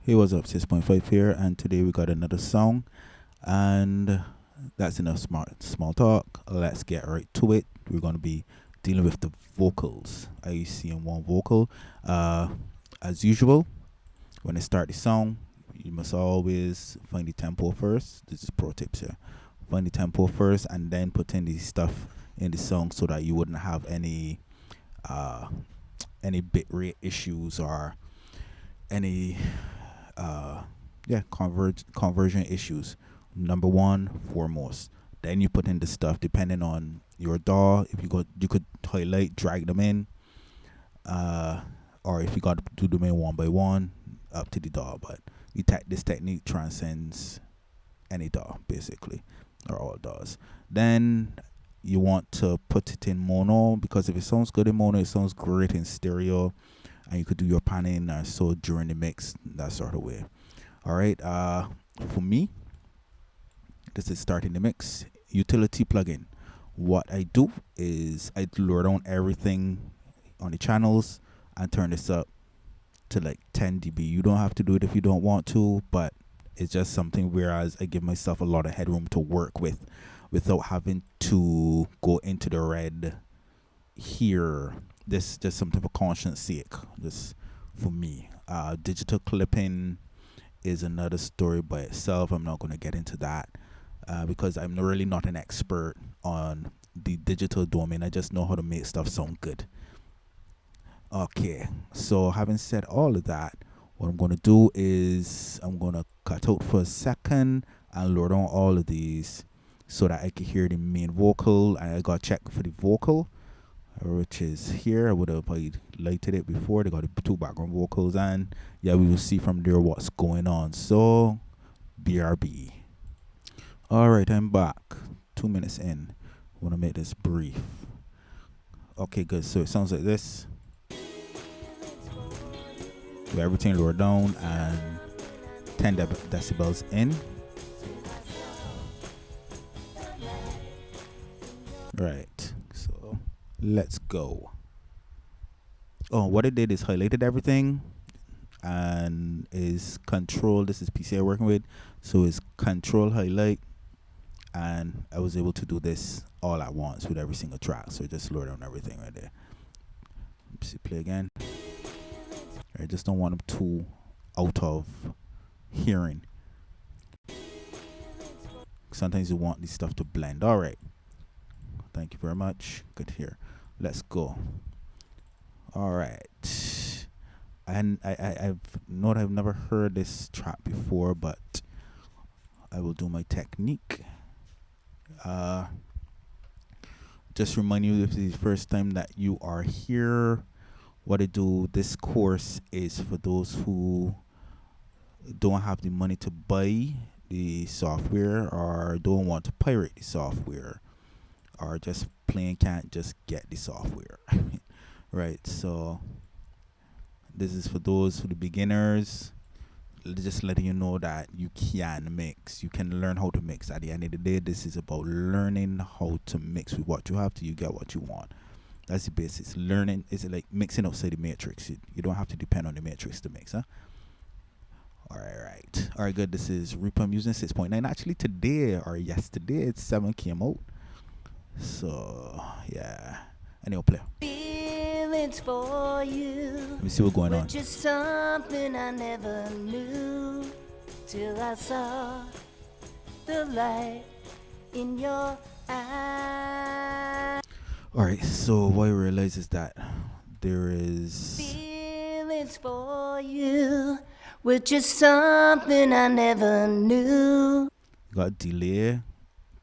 Hey, what's up? 6.5 here, and today we got another song, and that's enough small talk. Let's get right to it. We're gonna be dealing with the vocals. I see in one vocal. As usual, when I start the song, you must always find the tempo first. This is pro tips here. Find the tempo first, and then put in the stuff in the song so that you wouldn't have uh any bit rate issues or any uh conversion issues. Number one foremost, then you put in the stuff depending on your DAW. If you could highlight, drag them in, uh or if you got to do them in one by one, up to the DAW. But this technique transcends any DAW basically, or all DAWs. Then you want to put it in mono, because if it sounds good in mono, it sounds great in stereo, and you could do your panning or so during the mix, that sort of way. All right. For me, this is starting the mix. Utility plugin. What I do is I lower down everything on the channels and turn this up to like 10 dB. You don't have to do it if you don't want to, but it's just something whereas I give myself a lot of headroom to work with without having to go into the red here. This just something for conscience sake, just for me. Digital clipping is another story by itself. I'm not going to get into that because I'm really not an expert on the digital domain. I just know how to make stuff sound good. Okay, so having said all of that, what I'm going to do is I'm going to cut out for a second and load on all of these so that I can hear the main vocal. And I got to check for the vocal, which is here. I would have lighted it before. They got the two background vocals, and yeah, we will see from there what's going on. So BRB. All right, I'm back. 2 minutes in. I want to make this brief. Okay, good. So it sounds like this. With everything lowered down and 10 decibels in. Right. So let's go. Oh, what it did is highlighted everything and is control. This is PC I'm working with, so it's control highlight, and I was able to do this all at once with every single track. So just lower down everything right there. Let's see, play again. I just don't want them too out of hearing. Sometimes you want this stuff to blend. All right. Thank you very much. Good here. Let's go. All right. And I've never heard this track before, but I will do my technique. Just remind you, if this is the first time that you are here, what I do, this course is for those who don't have the money to buy the software or don't want to pirate the software or just plain can't just get the software. Right, so this is for the beginners, just letting you know that you can mix, you can learn how to mix. At the end of the day, this is about learning how to mix with what you have till you get what you want. That's the basics. Learning is like mixing outside the matrix. You don't have to depend on the matrix to mix, huh? All right, good. This is Reaper. I'm using 6.9. Actually, today or yesterday, it's 7 came out. So yeah. Anyway, play. Feelings for you. Let me see what's going on. Just something I never knew till I saw the light in your eyes. All right, so what I realize is that there is feelings for you, which is something I never knew. Got delay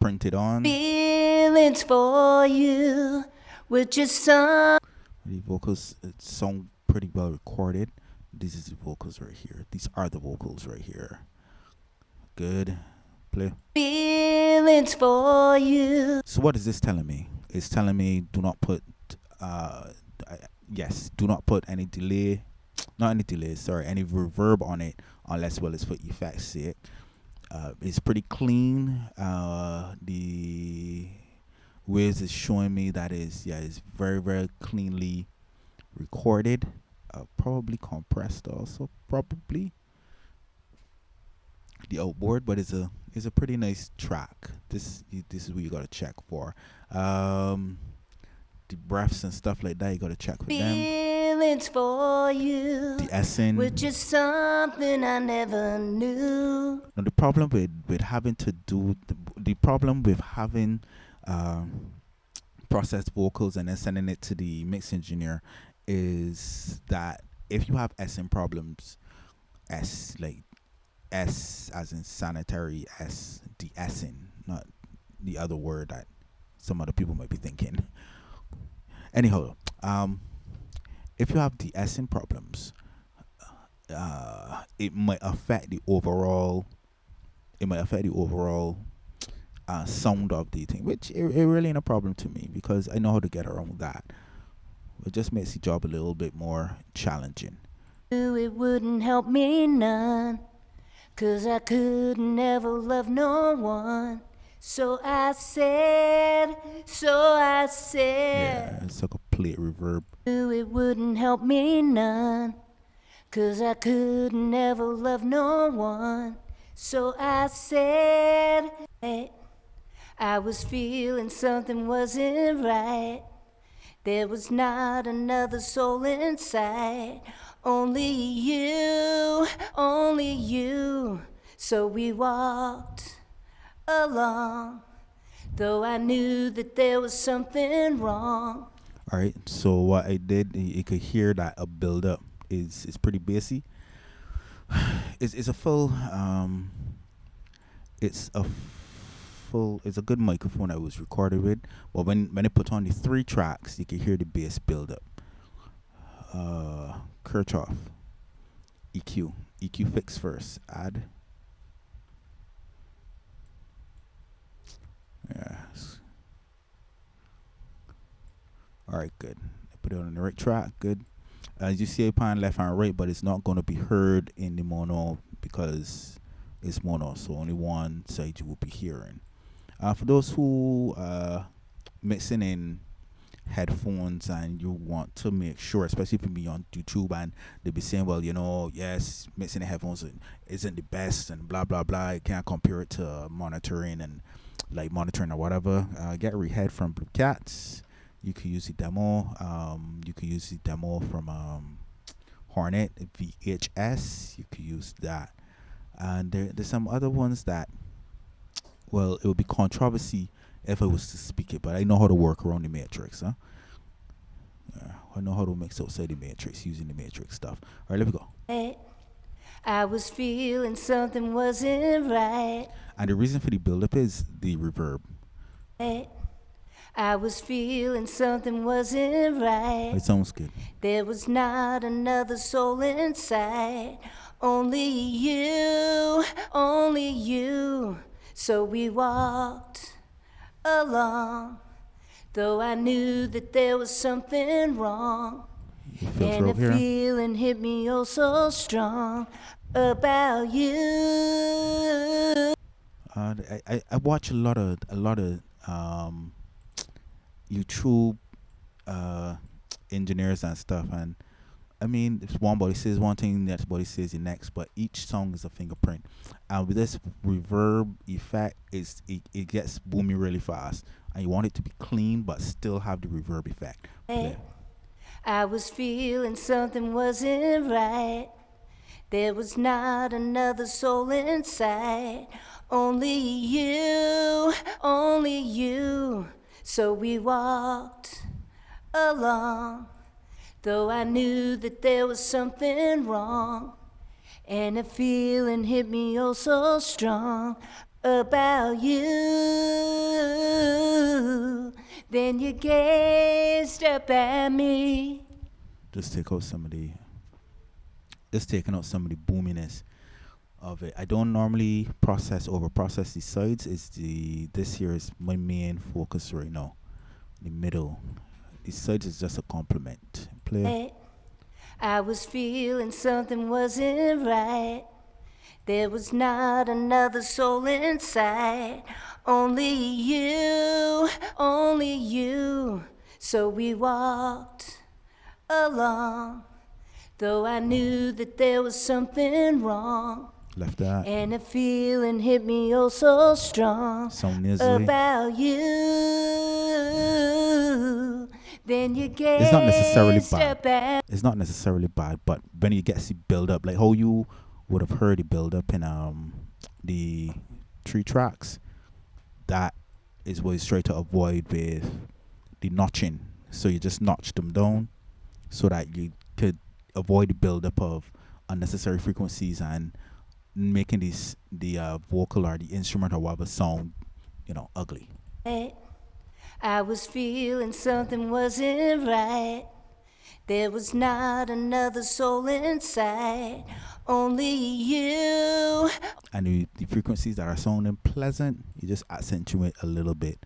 printed on. Feelings for you, which is some. The vocals sound pretty well recorded. This is the vocals right here. These are the vocals right here. Good. Play. Feelings for you. So what is this telling me? It's telling me do not put do not put any delay, not any delay, sorry, any reverb on it unless it's for effect's sake. It's pretty clean. The ways it's showing me that is it's very, very cleanly recorded. Probably compressed also, probably. the outboard, but it's a pretty nice track. This is what you gotta check for. Um, the breaths and stuff like that, you gotta check with them. Feelings for you The were essing. just something I never knew. Now the problem with having to do the problem with having um processed vocals and then sending it to the mix engineer is that if you have essing problems, S like S as in sanitary S, the essing, not the other word that some other people might be thinking. Anyhow, if you have de-essing problems, it might affect the overall. It might affect the overall sound of the thing, which it really ain't a problem to me because I know how to get around with that. It just makes the job a little bit more challenging. It wouldn't help me none, 'cause I could never love no one. So I said, Yeah, it's like a plate reverb. it wouldn't help me none, 'cause I could never love no one. So I said, I was feeling something wasn't right. There was not another soul inside. Only you, only you. So we walked along, though I knew that there was something wrong. All right. So what I did, you could hear that a build up is pretty bassy. It's a full it's a it's a good microphone I was recorded with. But when I put on the three tracks, you can hear the bass build up. Kirchhoff, EQ fix first. Add. Yeah. All right, good. I put it on the right track. Good. As you see, pan left and right, but it's not going to be heard in the mono because it's mono, so only one side you will be hearing. For those who mixing in headphones and you want to make sure, especially if you be on YouTube and they be saying, well, yes, mixing in headphones isn't the best and blah blah blah. You can't compare it to monitoring and like monitoring or whatever. Get Rehead from Blue Cats. You can use the demo. You can use the demo from Hornet VHS. You can use that. And there's some other ones that, well, it would be controversy if I was to speak it, but I know how to work around the matrix, huh? Yeah, I know how to mix outside the matrix using the matrix stuff. All right, let me go. I was feeling something wasn't right. And the reason for the build-up is the reverb. I was feeling something wasn't right. It sounds good. There was not another soul inside. Only you, only you. So we walked along, though I knew that there was something wrong. And a feeling hit me oh so strong about you. I watch a lot of YouTube engineers and stuff, and I mean, if one body says one thing, next body says the next, but each song is a fingerprint. And with this reverb effect, it gets boomy really fast, and you want it to be clean but still have the reverb effect. Play. I was feeling something wasn't right. There was not another soul inside. Only you, only you. So we walked along, though I knew that there was something wrong. And a feeling hit me oh so strong about you. Then you gazed up at me. Just take out some of the just taking out some of the boominess of it. I don't normally over process the sides. This here is my main focus right now. The middle. The sides is just a compliment. Play. I was feeling something wasn't right. There was not another soul inside. Only you, only you. So we walked along, though I knew that there was something wrong. Left that. And a feeling hit me oh so strong Sound nasally. about you. Then you It's not necessarily gazed bad. up at It's not necessarily bad, but when you get to build up, like how you would have heard it build up in the 3 tracks, that is what you try to avoid with the notching. So you just notch them down so that you could avoid the buildup of unnecessary frequencies and making the vocal or the instrument or whatever sound, ugly. I was feeling something wasn't right. There was not another soul inside, only you. And the frequencies that are sounding pleasant, you just accentuate a little bit.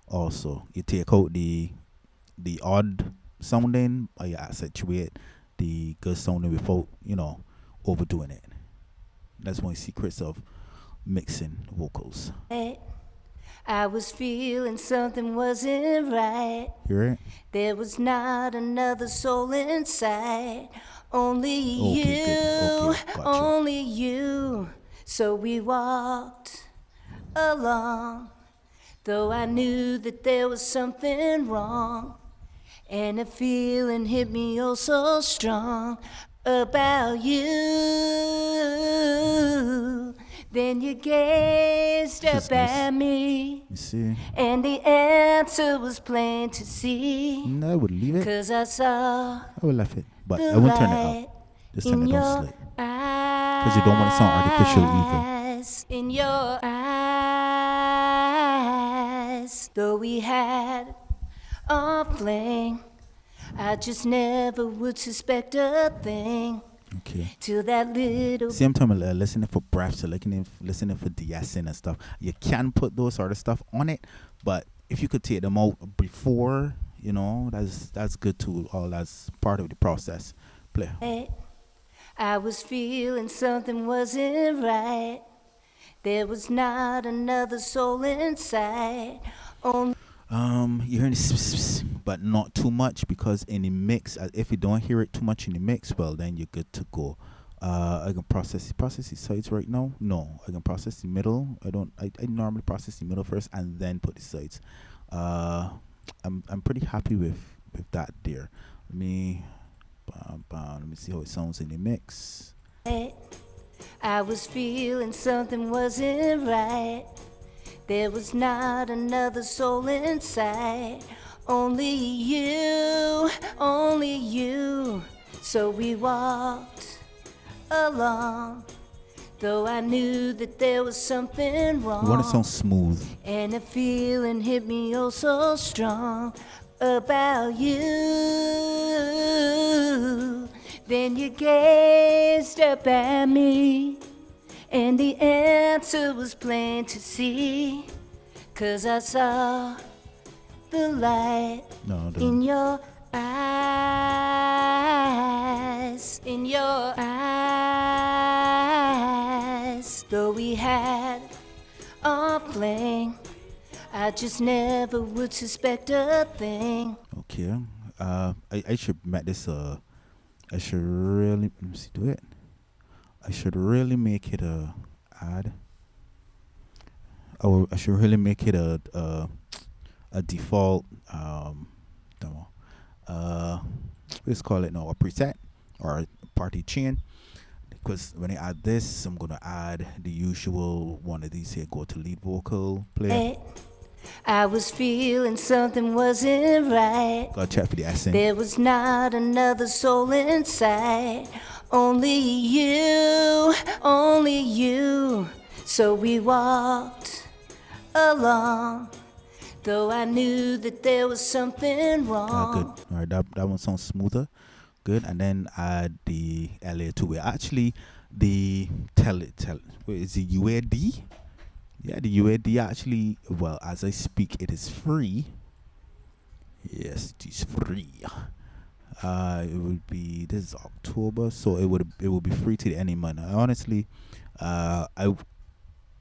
Also, you take out the odd sounding, or you accentuate the good sounding without overdoing it. That's one of the secrets of mixing vocals. I was feeling something wasn't right. Hear it? There was not another soul inside, only Okay, you, good. Okay, gotcha. only you. So we walked along, though I knew that there was something wrong, and a feeling hit me oh so strong about you. Then you gazed This is up nice. at me, You see? and the answer was plain to see. No, I would leave it. 'Cause I saw I would left it, but the I won't turn it light up. Just turn in it down your slight. eyes. You don't want it to sound artificial either. In your eyes. Though we had a fling, I just never would suspect a thing. Okay. Till that little Same time, listening for breaths, or listening for de-essing and stuff. You can put those sort of stuff on it, but if you could take them out before, that's good too. All that's part of the process. Play. I was feeling something wasn't right. There was not another soul inside. Only You're hearing this, but not too much, because in the mix, if you don't hear it too much in the mix, well, then you're good to go. I can process the sides right now. No, I can process the middle. I normally process the middle first and then put the sides. I'm pretty happy with that there. Let me see how it sounds in the mix. I was feeling something wasn't right. There was not another soul inside, only you, only you. So we walked along, though I knew that there was something wrong. You want to sound smooth. And a feeling hit me oh so strong about you. Then you gazed up at me, and the answer was plain to see. 'Cause I saw the light No, in your eyes, in your eyes. Though we had a fling, I just never would suspect a thing. Okay. I should make this I should really let me see, do it. I should really make it a ad. Oh, I should really make it a default demo. Let's call it now a preset or a party chain. Because when I add this, I'm gonna add the usual one of these here. Go to lead vocal, play. I was feeling something wasn't right. Gotta check for the accent. There was not another soul inside, only you, only you. So we walked along, though I knew that there was something wrong. Good. All right, that one sounds smoother. Good. And then add the LA to it. Actually, the wait, is it UAD? Yeah, the UAD actually, well, as I speak, it is free. Yes, it is free. It would be, this is October, so it would be free to any month. Honestly, I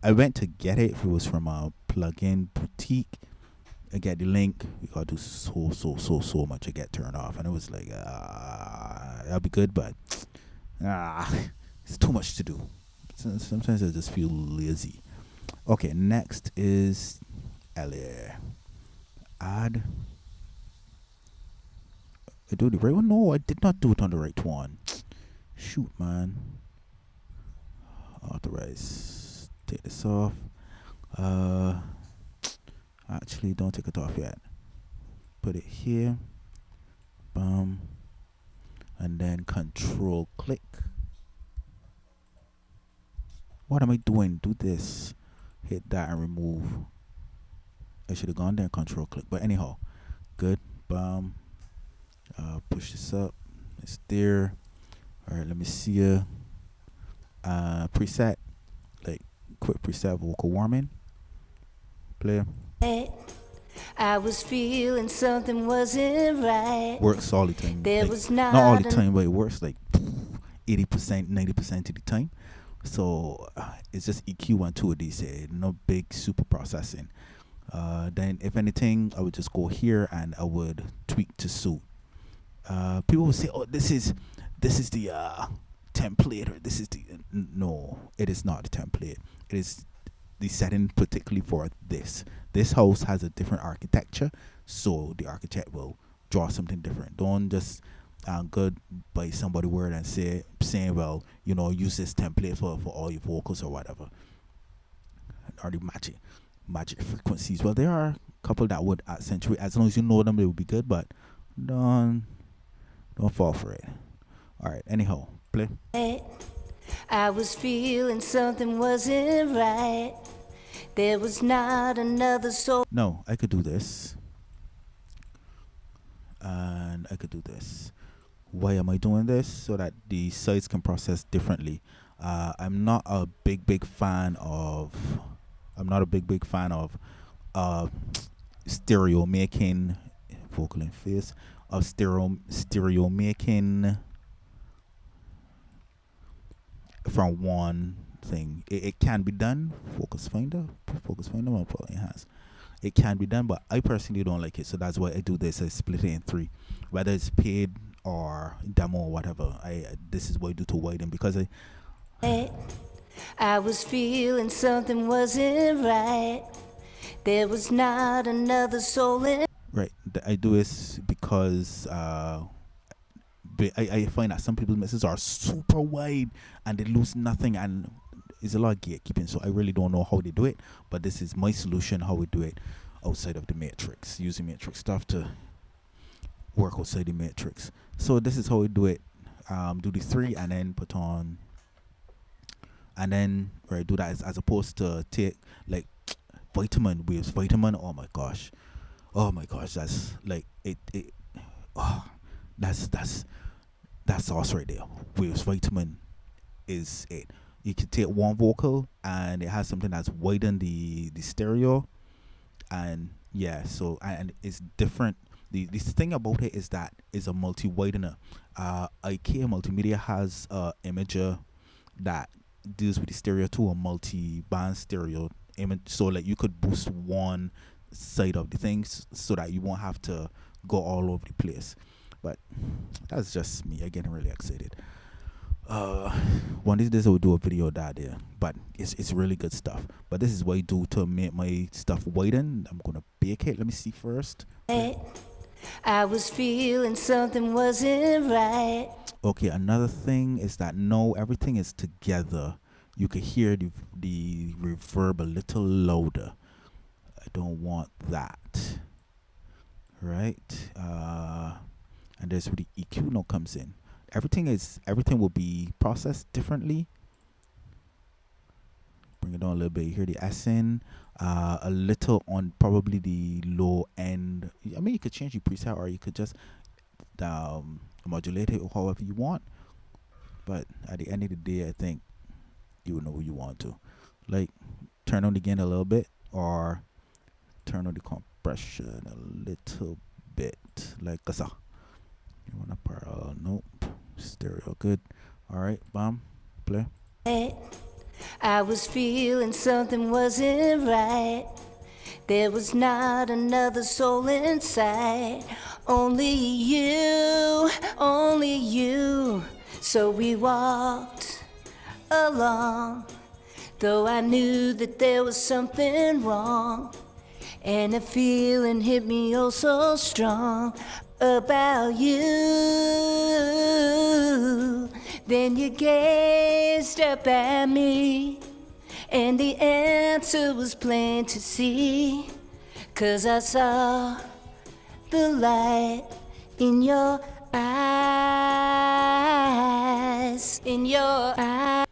went to get it. It was from a plugin boutique. I get the link. We gotta do so much to get turned off, and it was like, that'll be good, but it's too much to do. Sometimes I just feel lazy. Okay, next is Ellie. Add. I do the right one? No, I did not do it on the right one. Shoot, man. Authorize. Take this off. Actually, don't take it off yet. Put it here. Boom. And then control click. What am I doing? Do this. Hit that and remove. I should have gone there and control click. But anyhow, good. Boom. Push this up. It's there. All right, let me see you. Preset. Like, quick preset vocal warming. Play. I was feeling something wasn't right. Works all the time. There like, was not all the time, but it works like 80%, 90% of the time. So it's just EQ and 2 of these. No big super processing. Then if anything, I would just go here and I would tweak to suit. People will say, "Oh, this is the template," or this is the no. It is not the template. It is the setting particularly for this. This house has a different architecture, so the architect will draw something different. Don't just go by somebody word and saying, well, use this template for all your vocals or whatever. Or the magic frequencies. Well, there are a couple that would accentuate. As long as you know them, they would be good, but don't fall for it. All right, anyhow, play. I was feeling something wasn't right. There was not another soul. No, I could do this. And I could do this. Why am I doing this? So that the sites can process differently. I'm not a big fan of stereo making vocal interface of stereo making from one thing. It can be done. Focus finder one probably has. It can be done, but I personally don't like it. So that's why I do this. I split it in 3, whether it's paid or demo or whatever. This is what I do to widen because I was feeling something wasn't right. There was not another soul in. Right. I do this because I find that some people's messages are super wide and they lose nothing, and it's a lot of gatekeeping. So I really don't know how they do it, but this is my solution how we do it outside of the matrix, using matrix stuff to work outside the matrix. So this is how we do it. Do the 3 and then put on, and then do that as opposed to take like vitamin. Oh my gosh, that's like it oh, that's sauce right there. Waves vitamin is it. You can take one vocal and it has something that's widen the stereo, and so and it's different. The thing about it is that it's a multi-widener. IKEA Multimedia has a imager that deals with the stereo to a multi-band stereo image, so like you could boost one side of the things so that you won't have to go all over the place. But that's just me. I getting really excited. One of these days I will do a video of that there, but it's really good stuff. But this is what I do to make my stuff widen. I'm gonna bake it. Let me see first. I was feeling something wasn't right. Okay, another thing is that no, everything is together. You can hear the reverb a little louder. I don't want that. Right? And there's where the EQ now comes in. Everything will be processed differently. Bring it down a little bit. You hear the S in. A little on probably the low end. I mean, you could change your preset or you could just modulate it however you want. But at the end of the day, I think you know what you want to. Like, turn on the gain a little bit or turn on the compression a little bit. Like this. You want a parallel? Nope. Stereo, good. All right, bam, play. I was feeling something wasn't right. There was not another soul inside. Only you. So we walked along. Though I knew that there was something wrong, and a feeling hit me oh so strong about you. Then you gazed up at me, and the answer was plain to see. 'Cause I saw the light in your eyes, in your eyes.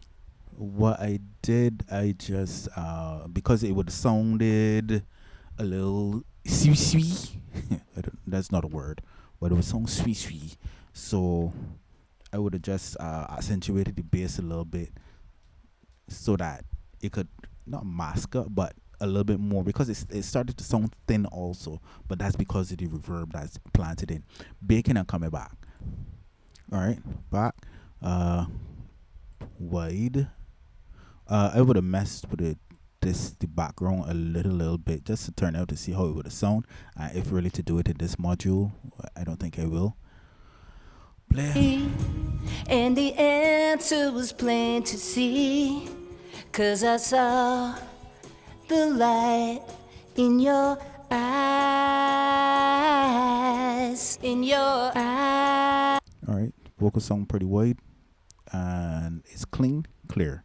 What I did, I just because it would have sounded a little sweet sweet. That's not a word, but it would sound sweet sweet. So I would have just accentuated the bass a little bit so that it could not mask up, but a little bit more because it started to sound thin also. But that's because of the reverb that's planted in. Baking and coming back. All right, back. Wide. I would have messed with the background a little bit just to turn out to see how it would have sound. If really to do it in this module, I don't think I will. Play. And the answer was plain to see. 'Cause I saw the light in your eyes, in your eyes. All right, vocal sound pretty wide and it's clean, clear.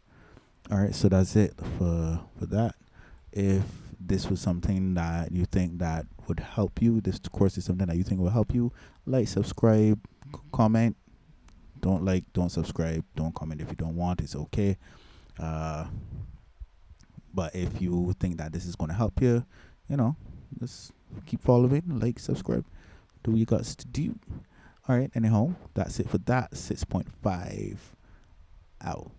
All right, so that's it for that. If this was something that you think that would help you, this course is something that you think will help you, like, subscribe, comment. Don't like, don't subscribe, don't comment if you don't want. It's okay. But if you think that this is going to help you, just keep following, like, subscribe, do what you got to do. All right, anyhow, that's it for that. 6.5 out.